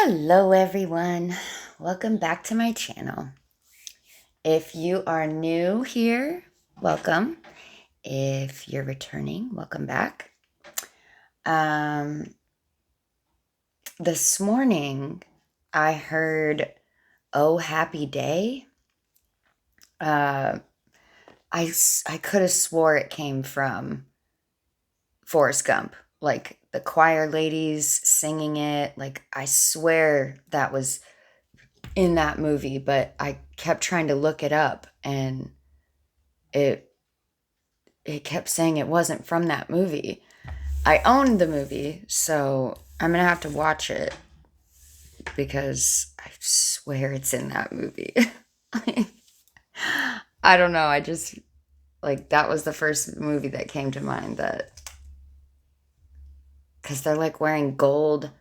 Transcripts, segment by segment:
Hello everyone, welcome back to my channel. If you are new here, welcome. If you're returning, welcome back. This morning I heard "Oh Happy Day." I could have swore it came from Forrest Gump, like the choir ladies singing it. Like I swear that was in that movie, but I kept trying to look it up and it kept saying it wasn't from that movie. I owned the movie, so I'm gonna have to watch it because I swear it's in that movie. I don't know, I just like that was the first movie that came to mind, that because they're like wearing gold.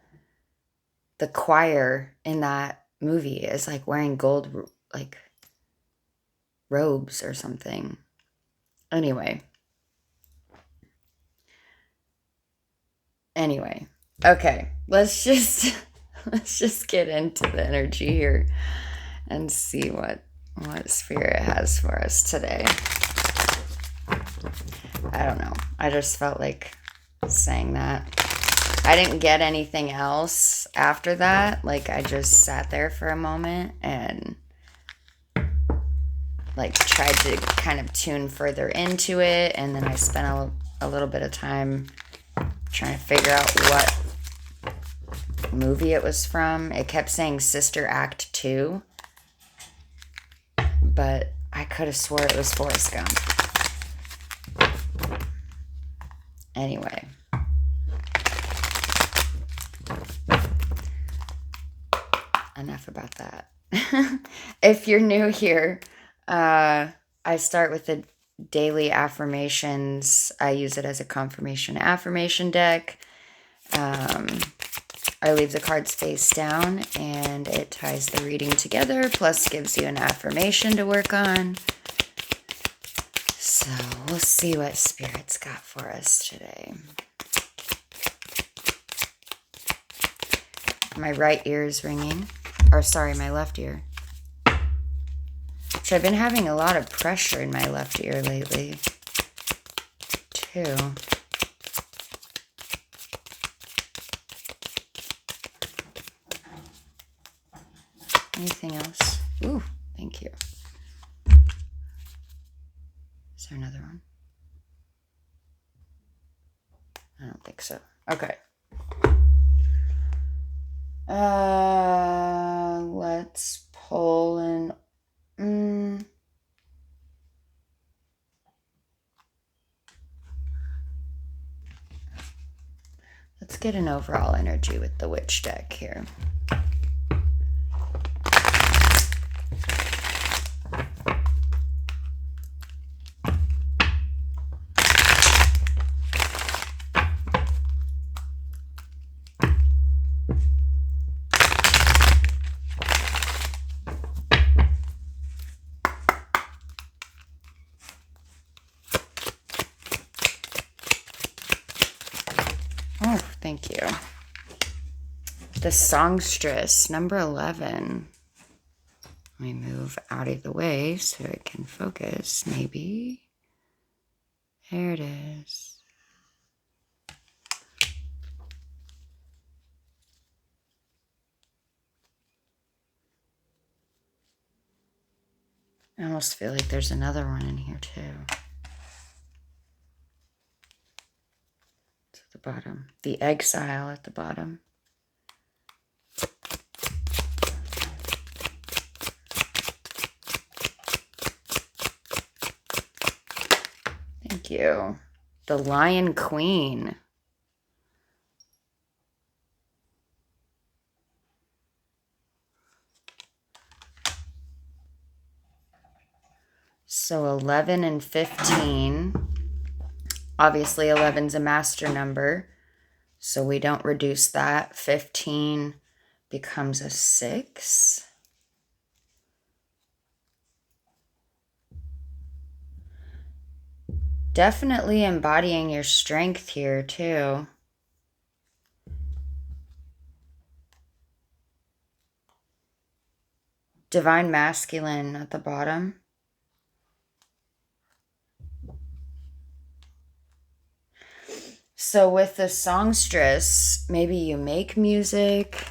The choir in that movie is like wearing gold like robes or something. Anyway, okay, let's just get into the energy here and see what spirit has for us today. I don't know, I just felt like saying that. I didn't get anything else after that. Like I just sat there for a moment and like tried to kind of tune further into it, and then I spent a little bit of time trying to figure out what movie it was from. It kept saying Sister Act 2, but I could have swore it was Forrest Gump. Anyway. Enough about that. If you're new here, I start with the daily affirmations. I use it as a confirmation affirmation deck. I leave the cards face down and it ties the reading together, plus gives you an affirmation to work on. So we'll see what Spirit's got for us today. My right ear is ringing. Or sorry, my left ear. So I've been having a lot of pressure in my left ear lately, too. Anything else? Ooh, thank you. Is there another one? I don't think so. Okay. Let's pull an... Let's get an overall energy with the witch deck here. Oh, thank you. The songstress, number 11. Let me move out of the way so it can focus, maybe. There it is. I almost feel like there's another one in here too. To the bottom. The exile at the bottom. Thank you. The Lion Queen. So 11 and 15. Obviously 11's a master number, so we don't reduce that. 15 becomes a 6. Definitely embodying your strength here too. Divine Masculine at the bottom. So with the songstress, maybe you make music.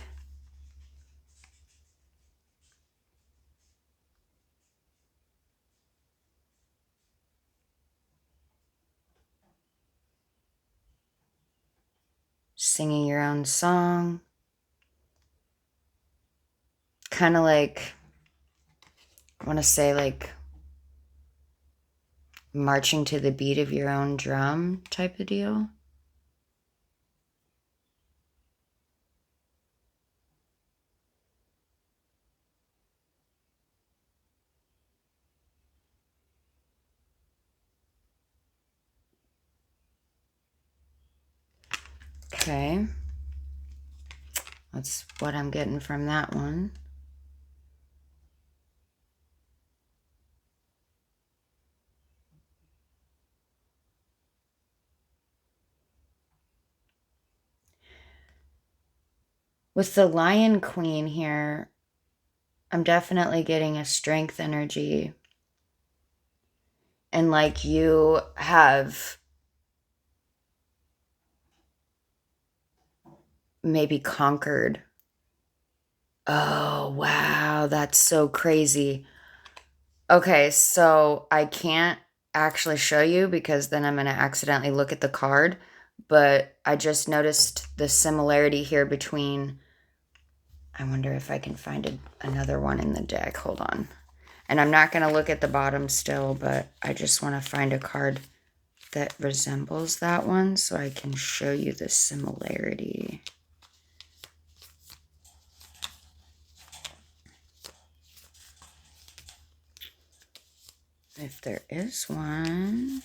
Singing your own song. Kind of like, I want to say like marching to the beat of your own drum type of deal. Okay. That's what I'm getting from that one. With the Lion Queen here, I'm definitely getting a strength energy. And like you have maybe conquered. Oh, wow. That's so crazy. Okay, so I can't actually show you because then I'm going to accidentally look at the card. But I just noticed the similarity here between. I wonder if I can find another one in the deck. Hold on. And I'm not going to look at the bottom still, but I just want to find a card that resembles that one so I can show you the similarity. If there is one.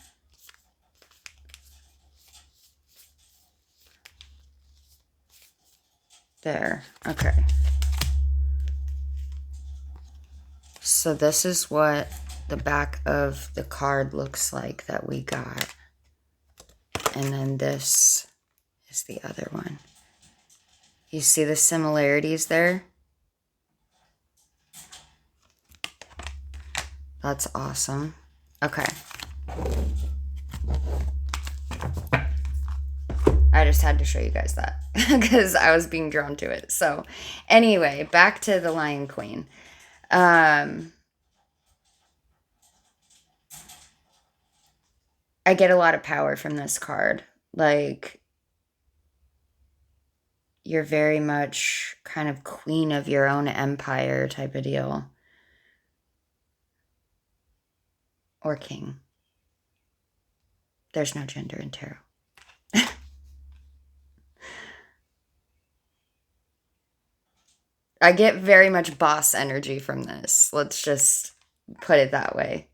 There. Okay. So this is what the back of the card looks like that we got. And then this is the other one. You see the similarities there? That's awesome. Okay. I just had to show you guys that because I was being drawn to it. So anyway, back to the Lion Queen. I get a lot of power from this card. Like, you're very much kind of queen of your own empire type of deal. Or king. There's no gender in tarot. I get very much boss energy from this. Let's just put it that way.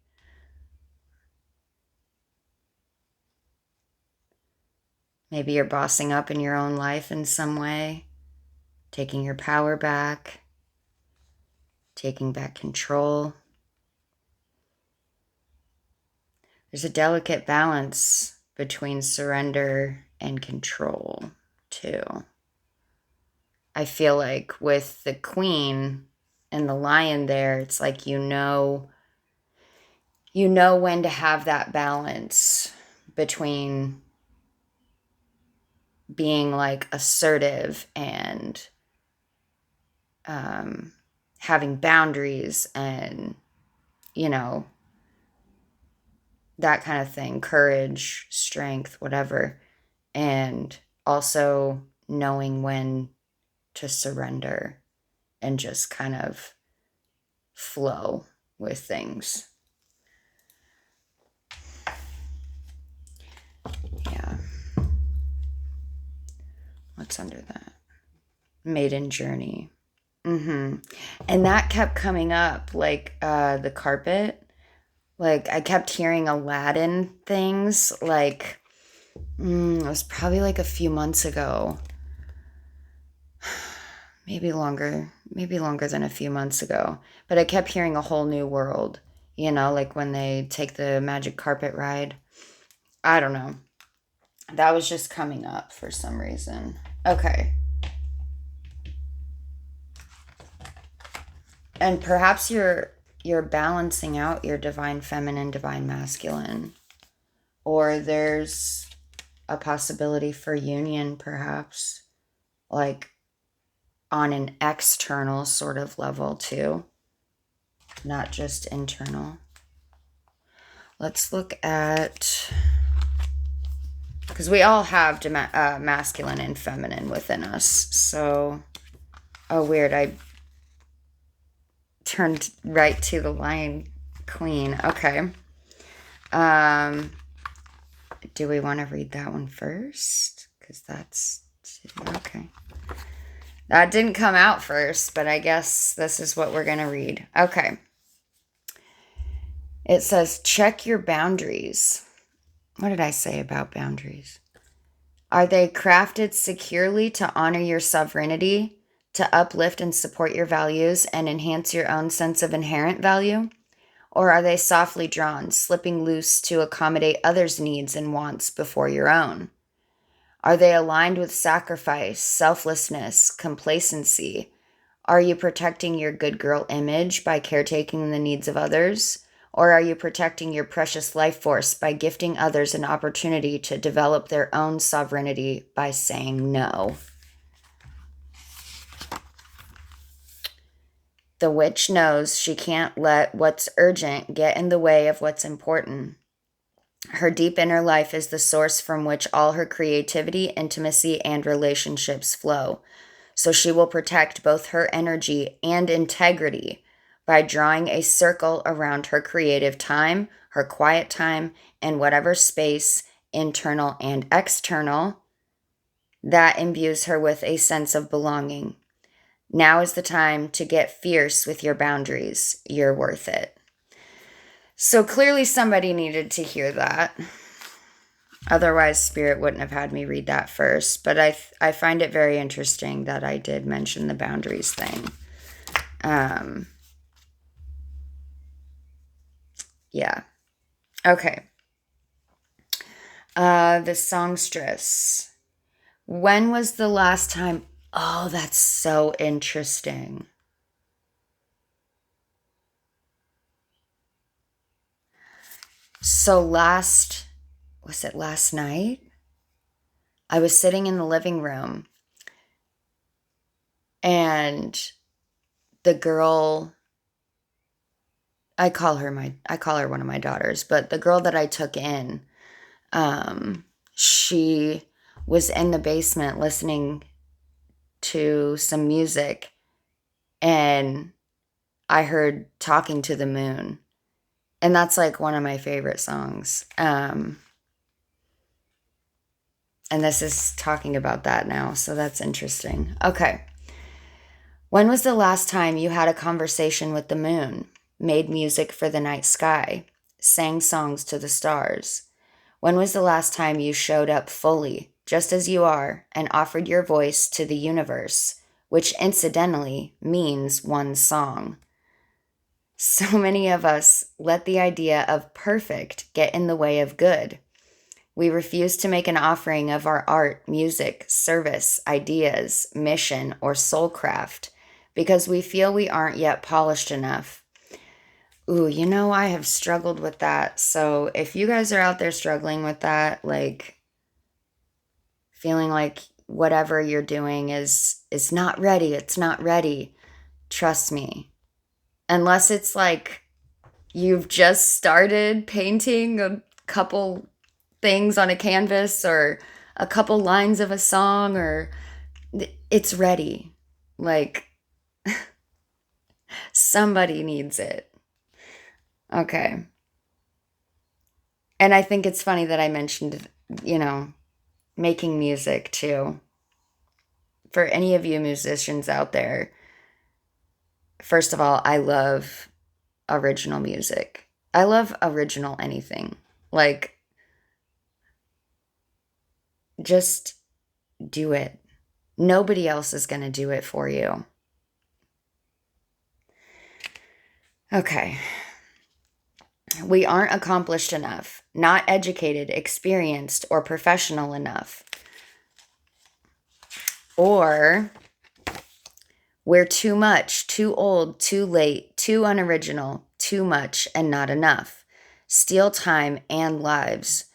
Maybe you're bossing up in your own life in some way, taking your power back, taking back control. There's a delicate balance between surrender and control, too. I feel like with the queen and the lion there, it's like you know when to have that balance between being like assertive and having boundaries and, you know, that kind of thing, courage, strength, whatever. And also knowing when to surrender and just kind of flow with things. Yeah. What's under that? Maiden journey. And that kept coming up, like the carpet. Like I kept hearing Aladdin things. Like it was probably like a few months ago. Maybe longer than a few months ago. But I kept hearing a whole new world. You know, like when they take the magic carpet ride. I don't know. That was just coming up for some reason. Okay. And perhaps you're balancing out your divine feminine, divine masculine. Or there's a possibility for union, perhaps, like on an external sort of level too, not just internal. Let's look at, because we all have masculine and feminine within us. So, oh, weird. I turned right to the Lion Queen. Okay. Do we want to read that one first? Because that's, okay. That didn't come out first, but I guess this is what we're going to read. Okay. It says, check your boundaries. What did I say about boundaries? Are they crafted securely to honor your sovereignty, to uplift and support your values and enhance your own sense of inherent value? Or are they softly drawn, slipping loose to accommodate others' needs and wants before your own? Are they aligned with sacrifice, selflessness, complacency? Are you protecting your good girl image by caretaking the needs of others? Or are you protecting your precious life force by gifting others an opportunity to develop their own sovereignty by saying no? The witch knows she can't let what's urgent get in the way of what's important. Her deep inner life is the source from which all her creativity, intimacy, and relationships flow. So she will protect both her energy and integrity by drawing a circle around her creative time, her quiet time, and whatever space, internal and external, that imbues her with a sense of belonging. Now is the time to get fierce with your boundaries. You're worth it. So clearly somebody needed to hear that. Otherwise, Spirit wouldn't have had me read that first. But I find it very interesting that I did mention the boundaries thing. Yeah. Okay. The songstress. When was the last time? Oh, that's so interesting. So was it last night? I was sitting in the living room and the girl, I call her one of my daughters, but the girl that I took in, she was in the basement listening to some music and I heard Talking to the Moon. And that's like one of my favorite songs. And this is talking about that now, so that's interesting. Okay. When was the last time you had a conversation with the moon, made music for the night sky, sang songs to the stars? When was the last time you showed up fully, just as you are, and offered your voice to the universe, which incidentally means one song? So many of us let the idea of perfect get in the way of good. We refuse to make an offering of our art, music, service, ideas, mission, or soulcraft because we feel we aren't yet polished enough. Ooh, I have struggled with that. So if you guys are out there struggling with that, like feeling like whatever you're doing is not ready, it's not ready, trust me. Unless it's like you've just started painting a couple things on a canvas or a couple lines of a song, or it's ready. Like somebody needs it. Okay. And I think it's funny that I mentioned, making music too. For any of you musicians out there, first of all, I love original music. I love original anything. Like, just do it. Nobody else is going to do it for you. Okay. We aren't accomplished enough, not educated, experienced, or professional enough. Or We're too much, too old, too late, too unoriginal, too much, and not enough. Steal time and lives.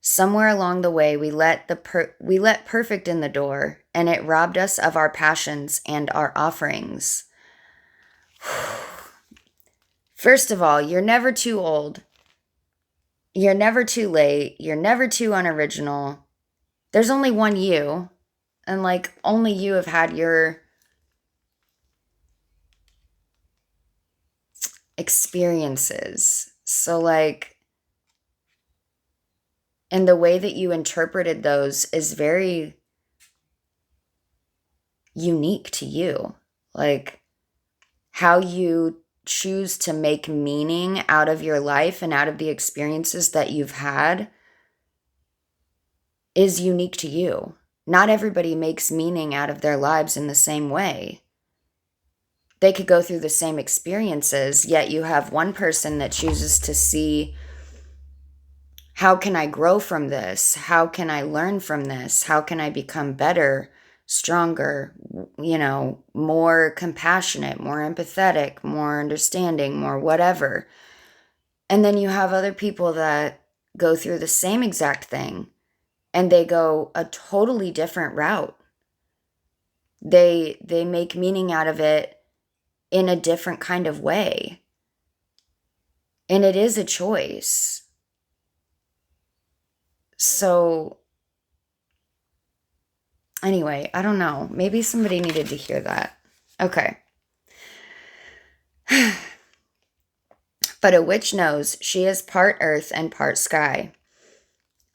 Somewhere along the way, we let perfect in the door, and it robbed us of our passions and our offerings. First of all, you're never too old. You're never too late. You're never too unoriginal. There's only one you, and like only you have had your experiences. So like, and the way that you interpreted those is very unique to you. Like how you choose to make meaning out of your life and out of the experiences that you've had is unique to you. Not everybody makes meaning out of their lives in the same way. They could go through the same experiences, yet you have one person that chooses to see, how can I grow from this? How can I learn from this? How can I become better, stronger, more compassionate, more empathetic, more understanding, more whatever. And then you have other people that go through the same exact thing and they go a totally different route. They make meaning out of it in a different kind of way. And it is a choice. So anyway, I don't know. Maybe somebody needed to hear that. Okay. But a witch knows she is part earth and part sky.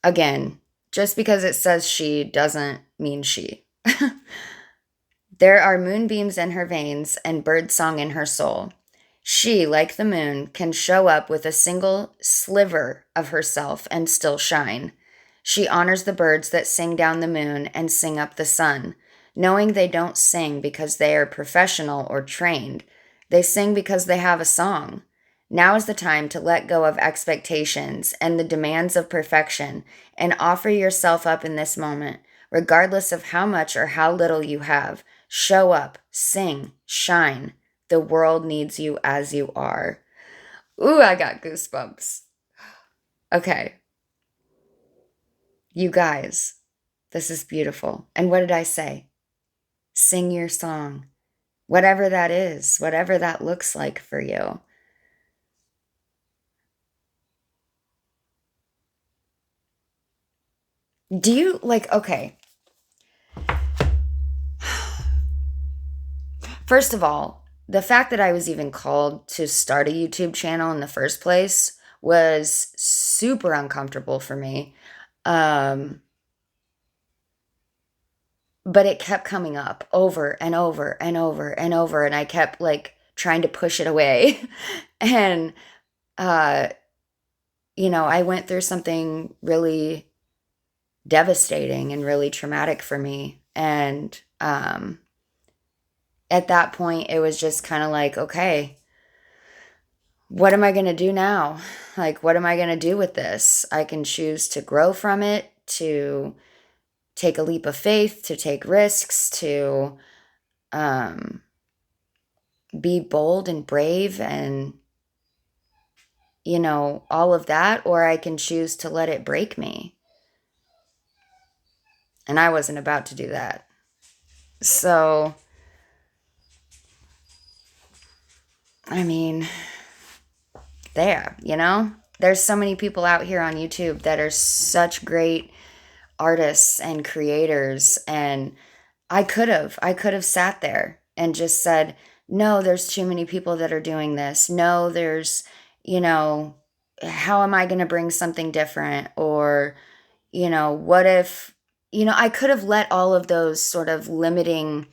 Again, just because it says she doesn't mean she. There are moonbeams in her veins and birdsong in her soul. She, like the moon, can show up with a single sliver of herself and still shine. She honors the birds that sing down the moon and sing up the sun, knowing they don't sing because they are professional or trained. They sing because they have a song. Now is the time to let go of expectations and the demands of perfection and offer yourself up in this moment, regardless of how much or how little you have. Show up, sing, shine. The world needs you as you are. Ooh, I got goosebumps. Okay. You guys, this is beautiful. And what did I say? Sing your song. Whatever that is, whatever that looks like for you. Do you, okay. First of all, the fact that I was even called to start a YouTube channel in the first place was super uncomfortable for me. But it kept coming up over and over and over and over, and I kept trying to push it away. And I went through something really devastating and really traumatic for me. And at that point, it was just kind of like, okay, what am I going to do now? What am I going to do with this? I can choose to grow from it, to take a leap of faith, to take risks, to be bold and brave and, all of that, or I can choose to let it break me. And I wasn't about to do that. So, I mean, there's so many people out here on YouTube that are such great artists and creators. And I could have sat there and just said, no, there's too many people that are doing this. No, there's, how am I going to bring something different? Or, what if, I could have let all of those sort of limiting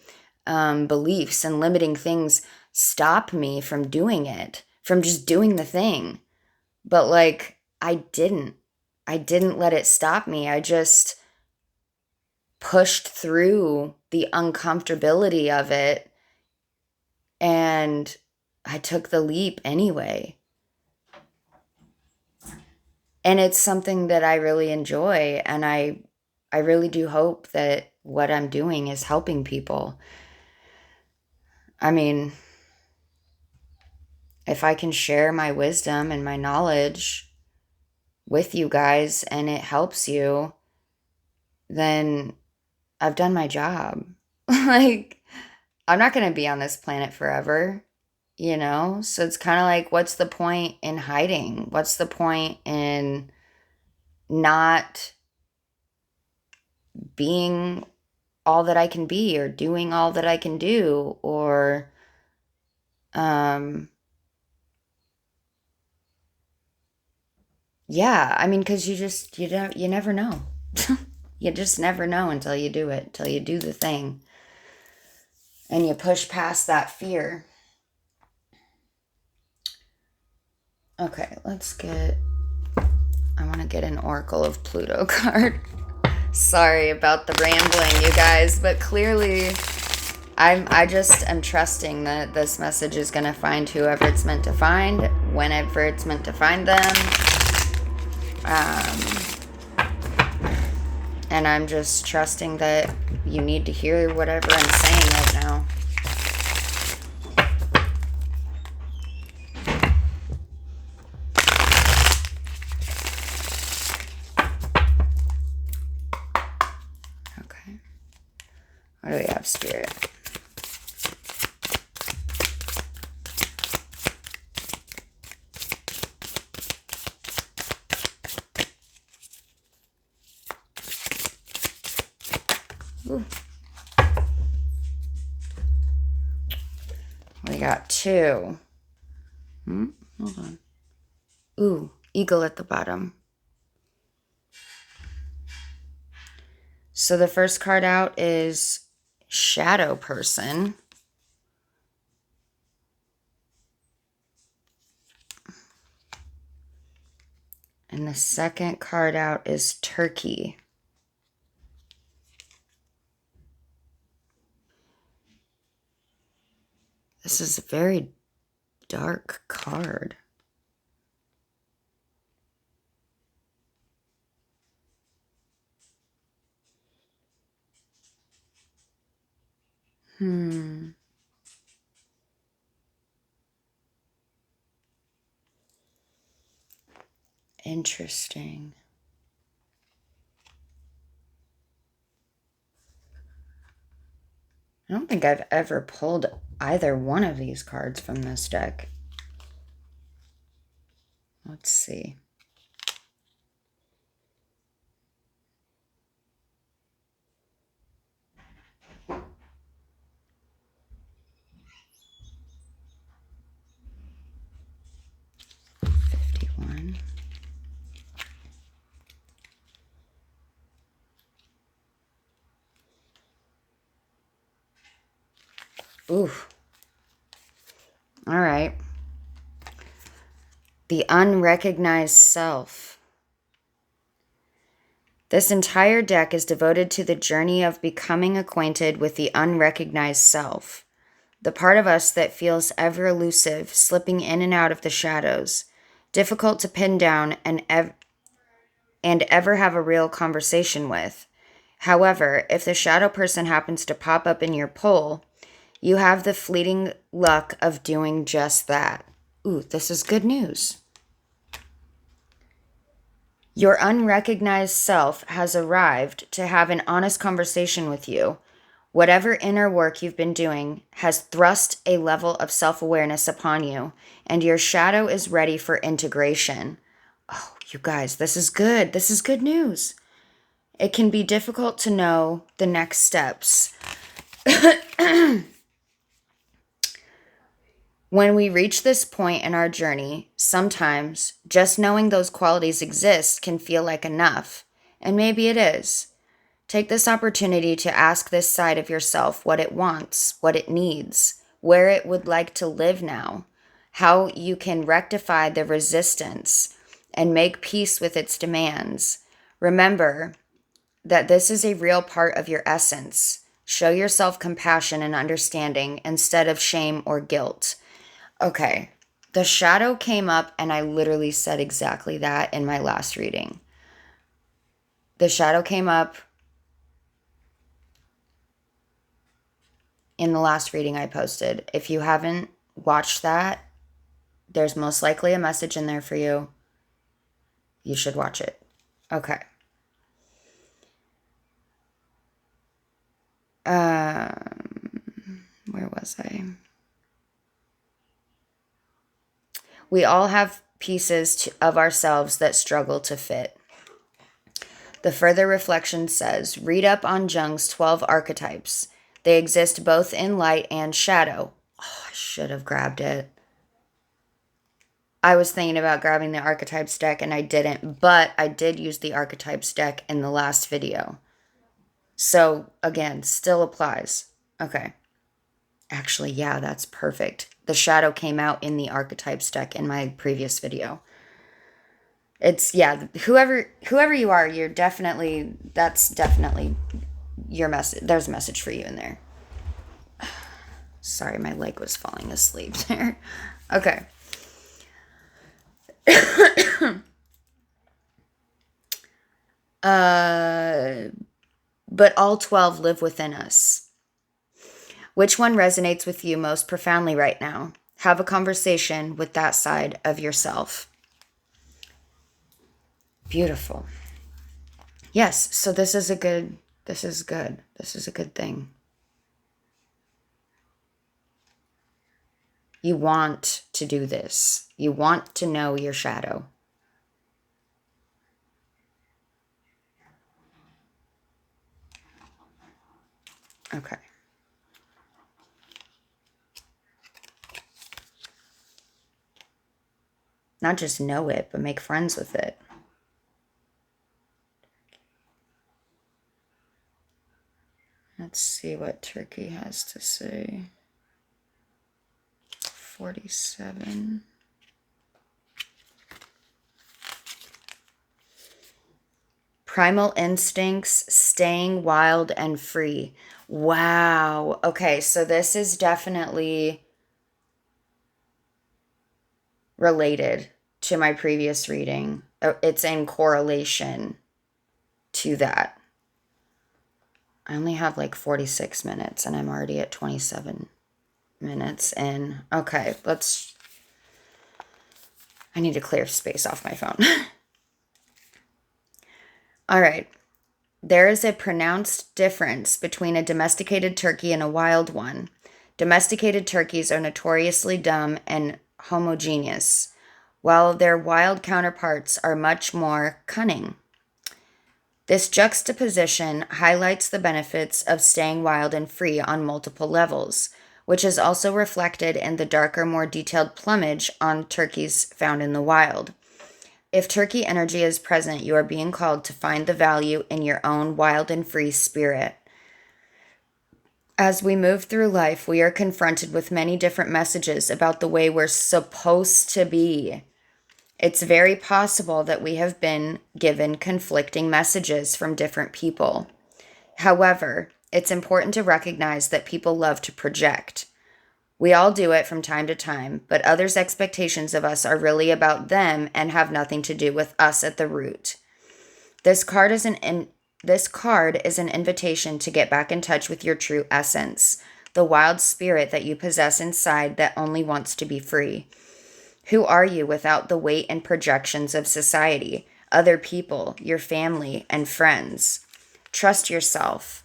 beliefs and limiting things stop me from doing it, from just doing the thing. But I didn't let it stop me. I just pushed through the uncomfortability of it, and I took the leap anyway. And it's something that I really enjoy, and I really do hope that what I'm doing is helping people. I mean, if I can share my wisdom and my knowledge with you guys and it helps you, then I've done my job. Like, I'm not going to be on this planet forever, you know? So it's kind of like, what's the point in hiding? What's the point in not being all that I can be or doing all that I can do or yeah, I mean cuz you never know. You just never know until you do it, until you do the thing and you push past that fear. Okay, I want to get an Oracle of Pluto card. Sorry about the rambling, you guys, but clearly I just am trusting that this message is going to find whoever it's meant to find, whenever it's meant to find them. And I'm just trusting that you need to hear whatever I'm saying right now. Okay. What do we have, Spirit? Ooh. We got 2. Hold on. Ooh, eagle at the bottom. So the first card out is Shadow Person. And the second card out is Turkey. This is a very dark card. Interesting. I don't think I've ever pulled either one of these cards from this deck. Let's see. Ooh. All right. The unrecognized self. This entire deck is devoted to the journey of becoming acquainted with the unrecognized self, the part of us that feels ever elusive, slipping in and out of the shadows, difficult to pin down and ever have a real conversation with. However, if the shadow person happens to pop up in your pull, you have the fleeting luck of doing just that. Ooh, this is good news. Your unrecognized self has arrived to have an honest conversation with you. Whatever inner work you've been doing has thrust a level of self-awareness upon you, and your shadow is ready for integration. Oh, you guys, this is good. This is good news. It can be difficult to know the next steps. When we reach this point in our journey, sometimes just knowing those qualities exist can feel like enough, and maybe it is. Take this opportunity to ask this side of yourself what it wants, what it needs, where it would like to live now, how you can rectify the resistance and make peace with its demands. Remember that this is a real part of your essence. Show yourself compassion and understanding instead of shame or guilt. Okay, the shadow came up and I literally said exactly that in my last reading. The shadow came up. in the last reading I posted. If you haven't watched that, there's most likely a message in there for you. You should watch it. Okay. Where was I? We all have pieces of ourselves that struggle to fit. The further reflection says, read up on Jung's 12 archetypes. They exist both in light and shadow. Oh, I should have grabbed it. I was thinking about grabbing the archetypes deck and I didn't, but I did use the archetypes deck in the last video. So, again, still applies. Okay. Actually, yeah, that's perfect. The shadow came out in the archetypes deck in my previous video. It's, yeah, whoever you are, that's definitely your message. There's a message for you in there. Sorry, my leg was falling asleep there. Okay. But all 12 live within us. Which one resonates with you most profoundly right now? Have a conversation with that side of yourself. Beautiful. Yes, so this is good. This is a good thing. You want to do this. You want to know your shadow. Okay. Not just know it, but make friends with it. Let's see what Turkey has to say. 47. Primal instincts, staying wild and free. Wow. Okay, so this is definitely related to my previous reading. It's in correlation to that. I only have like 46 minutes and I'm already at 27 minutes in. Okay, I need to clear space off my phone. All right. There is a pronounced difference between a domesticated turkey and a wild one. Domesticated turkeys are notoriously dumb and homogeneous, while their wild counterparts are much more cunning. This juxtaposition highlights the benefits of staying wild and free on multiple levels, which is also reflected in the darker, more detailed plumage on turkeys found in the wild. If turkey energy is present, you are being called to find the value in your own wild and free spirit. As we move through life, we are confronted with many different messages about the way we're supposed to be. It's very possible that we have been given conflicting messages from different people. However, it's important to recognize that people love to project. We all do it from time to time, but others' expectations of us are really about them and have nothing to do with us at the root. This card is an invitation to get back in touch with your true essence, the wild spirit that you possess inside that only wants to be free. Who are you without the weight and projections of society, other people, your family, and friends? Trust yourself.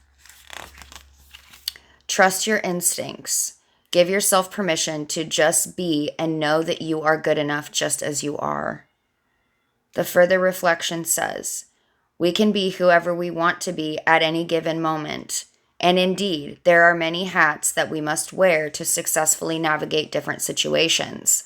Trust your instincts. Give yourself permission to just be and know that you are good enough just as you are. The further reflection says, we can be whoever we want to be at any given moment. And indeed, there are many hats that we must wear to successfully navigate different situations.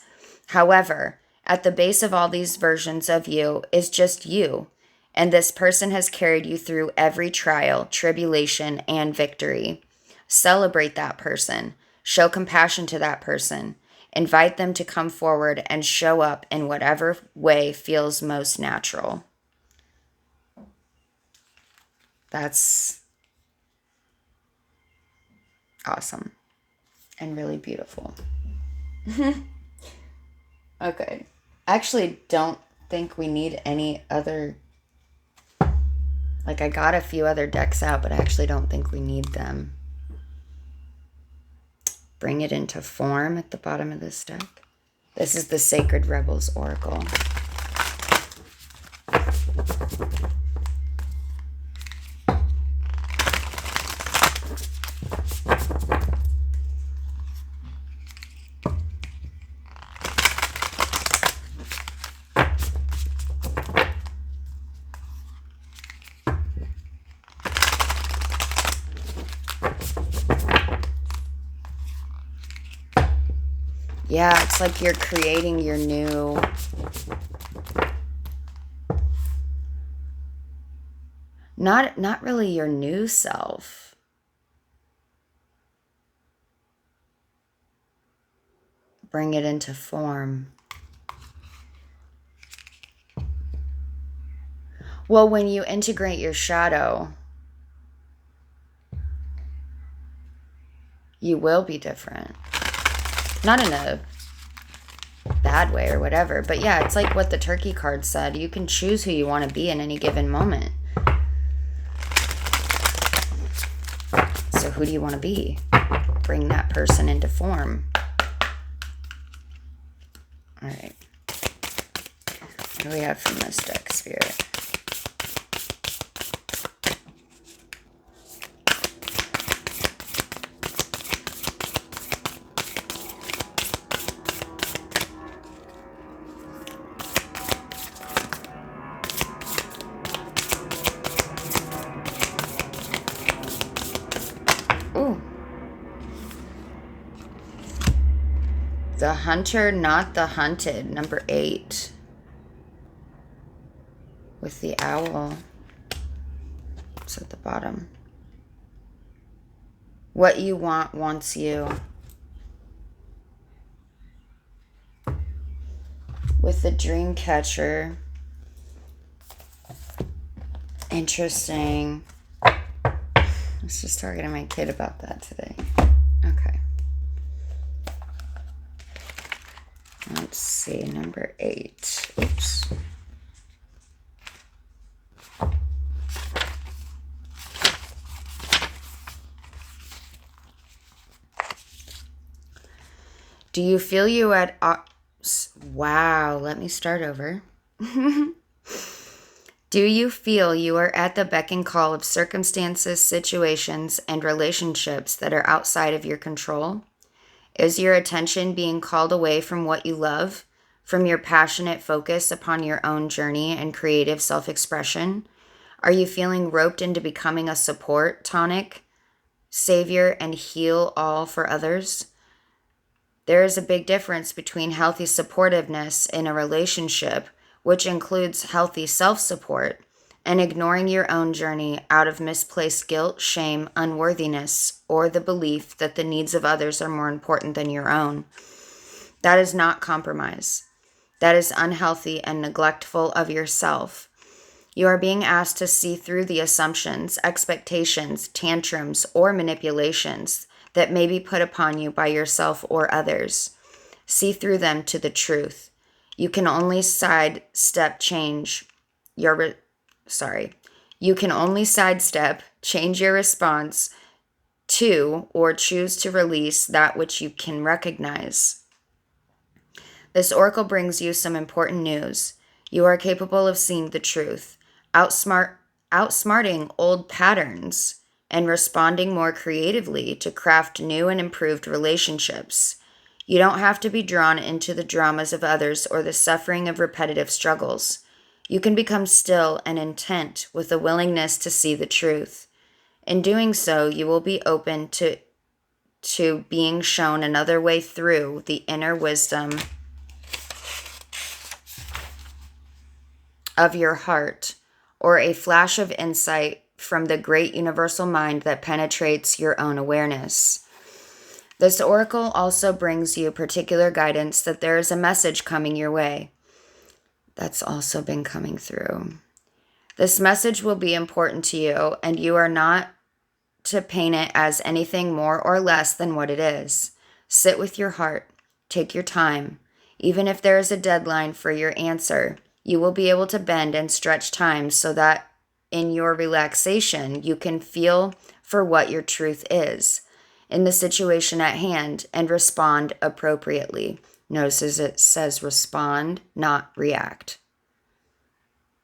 However, at the base of all these versions of you is just you, and this person has carried you through every trial, tribulation, and victory. Celebrate that person. Show compassion to that person. Invite them to come forward and show up in whatever way feels most natural. That's awesome and really beautiful. Okay. I actually don't think we need any other... Like, I got a few other decks out, but I actually don't think we need them. Bring it into form at the bottom of this deck. This is the Sacred Rebels Oracle. Yeah, it's like you're creating your new... Not really your new self. Bring it into form. Well, when you integrate your shadow, you will be different. Not in a bad way or whatever, but yeah, it's like what the turkey card said. You can choose who you want to be in any given moment. So who do you want to be? Bring that person into form. All right. What do we have from this deck, Spirit? Ooh. The Hunter, Not the Hunted, number 8. With the owl. It's at the bottom. What you want wants you. With the Dream Catcher. Interesting. I was just talking to my kid about that today. Okay. Let's see, number 8. Oops. Do you feel you at... Wow, let me start over. Do you feel you are at the beck and call of circumstances, situations, and relationships that are outside of your control? Is your attention being called away from what you love, from your passionate focus upon your own journey and creative self-expression? Are you feeling roped into becoming a support, tonic, savior, and heal all for others? There is a big difference between healthy supportiveness in a relationship, which includes healthy self-support, and ignoring your own journey out of misplaced guilt, shame, unworthiness, or the belief that the needs of others are more important than your own. That is not compromise. That is unhealthy and neglectful of yourself. You are being asked to see through the assumptions, expectations, tantrums, or manipulations that may be put upon you by yourself or others. See through them to the truth. You can only sidestep, change your response to, or choose to release that which you can recognize. This oracle brings you some important news. You are capable of seeing the truth, outsmarting old patterns, and responding more creatively to craft new and improved relationships. You don't have to be drawn into the dramas of others or the suffering of repetitive struggles. You can become still and intent with a willingness to see the truth. In doing so, you will be open to being shown another way through the inner wisdom of your heart, or a flash of insight from the great universal mind that penetrates your own awareness. This oracle also brings you particular guidance that there is a message coming your way. That's also been coming through. This message will be important to you, and you are not to paint it as anything more or less than what it is. Sit with your heart. Take your time. Even if there is a deadline for your answer, you will be able to bend and stretch time so that in your relaxation, you can feel for what your truth is. in the situation at hand and respond appropriately. Notice it says respond, not react.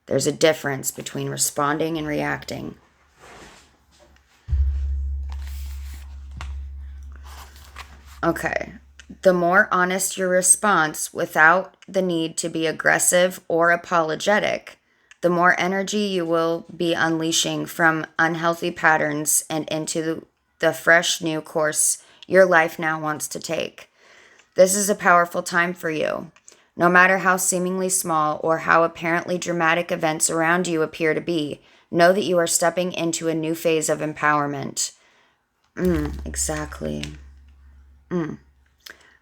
There's a difference between responding and reacting. Okay. The more honest your response without the need to be aggressive or apologetic, the more energy you will be unleashing from unhealthy patterns and into the fresh new course your life now wants to take. This is a powerful time for you. No matter how seemingly small or how apparently dramatic events around you appear to be, know that you are stepping into a new phase of empowerment. Exactly.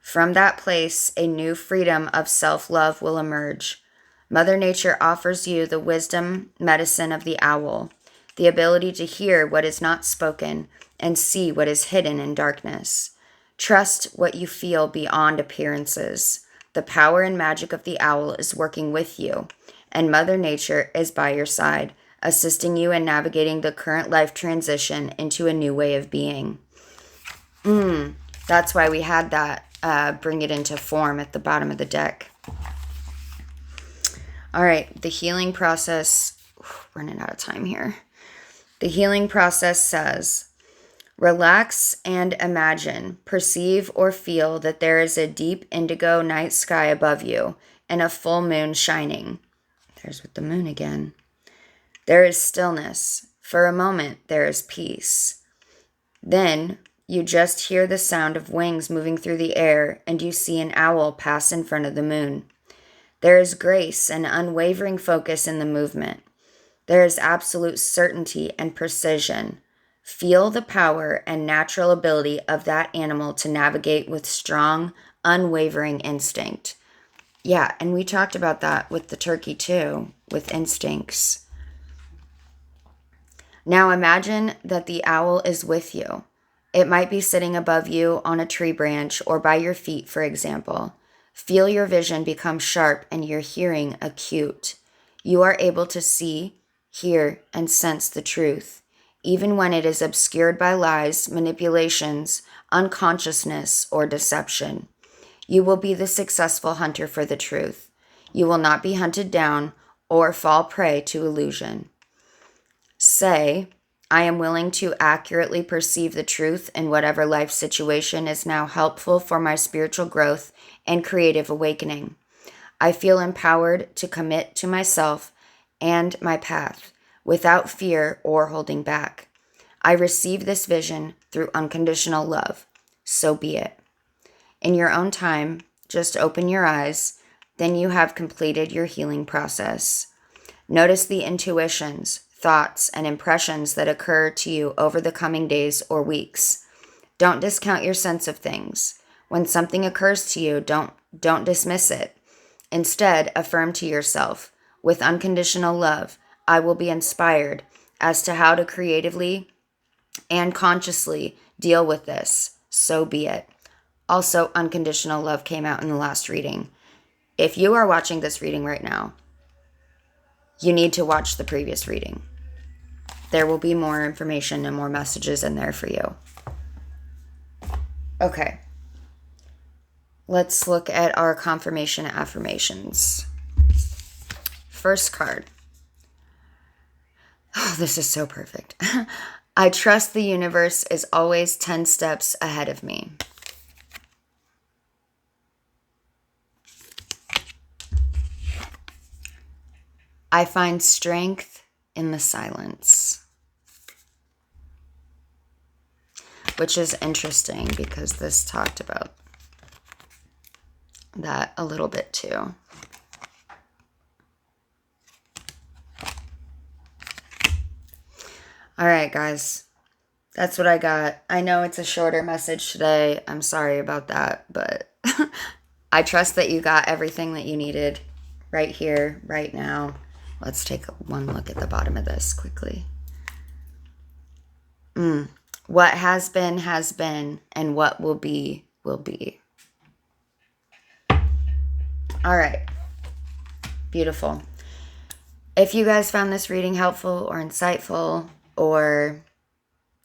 From that place, a new freedom of self-love will emerge. Mother Nature offers you the wisdom medicine of the owl, the ability to hear what is not spoken and see what is hidden in darkness. Trust what you feel beyond appearances. The power and magic of the owl is working with you, and Mother Nature is by your side, assisting you in navigating the current life transition into a new way of being. That's why we had that bring it into form at the bottom of the deck. All right, the healing process, running out of time here. The healing process says, relax and imagine, perceive or feel that there is a deep indigo night sky above you and a full moon shining. There's with the moon again. There is stillness. For a moment, there is peace. Then you just hear the sound of wings moving through the air, and you see an owl pass in front of the moon. There is grace and unwavering focus in the movement. There is absolute certainty and precision. Feel the power and natural ability of that animal to navigate with strong, unwavering instinct. Yeah, and we talked about that with the turkey too, with instincts. Now imagine that the owl is with you. It might be sitting above you on a tree branch or by your feet, for example. Feel your vision become sharp and your hearing acute. You are able to see, hear, and sense the truth, even when it is obscured by lies, manipulations, unconsciousness, or deception. You will be the successful hunter for the truth. You will not be hunted down or fall prey to illusion. Say, I am willing to accurately perceive the truth in whatever life situation is now helpful for my spiritual growth and creative awakening. I feel empowered to commit to myself and my path without fear or holding back. I receive this vision through unconditional love. So be it. In your own time, just open your eyes, then you have completed your healing process. Notice the intuitions, thoughts, and impressions that occur to you over the coming days or weeks. Don't discount your sense of things. When something occurs to you, don't dismiss it. Instead, affirm to yourself, with unconditional love, I will be inspired as to how to creatively and consciously deal with this. So be it. Also, unconditional love came out in the last reading. If you are watching this reading right now, you need to watch the previous reading. There will be more information and more messages in there for you. Okay. Let's look at our confirmation affirmations. First card. Oh, this is so perfect. I trust the universe is always 10 steps ahead of me. I find strength in the silence. Which is interesting because this talked about that a little bit too. All right, guys. That's what I got. I know it's a shorter message today. I'm sorry about that, but I trust that you got everything that you needed right here, right now. Let's take one look at the bottom of this quickly. What has been, and what will be, will be. All right. Beautiful. If you guys found this reading helpful or insightful, or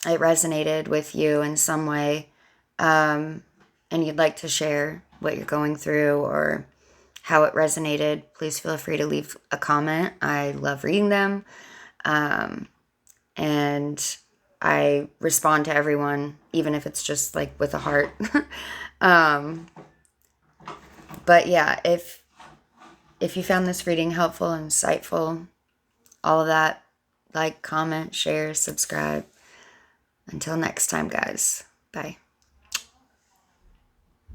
it resonated with you in some way, and you'd like to share what you're going through or how it resonated, please feel free to leave a comment. I love reading them. And I respond to everyone, even if it's just like with a heart. But yeah, if you found this reading helpful, insightful, all of that, like, comment, share, subscribe. Until next time, guys. Bye.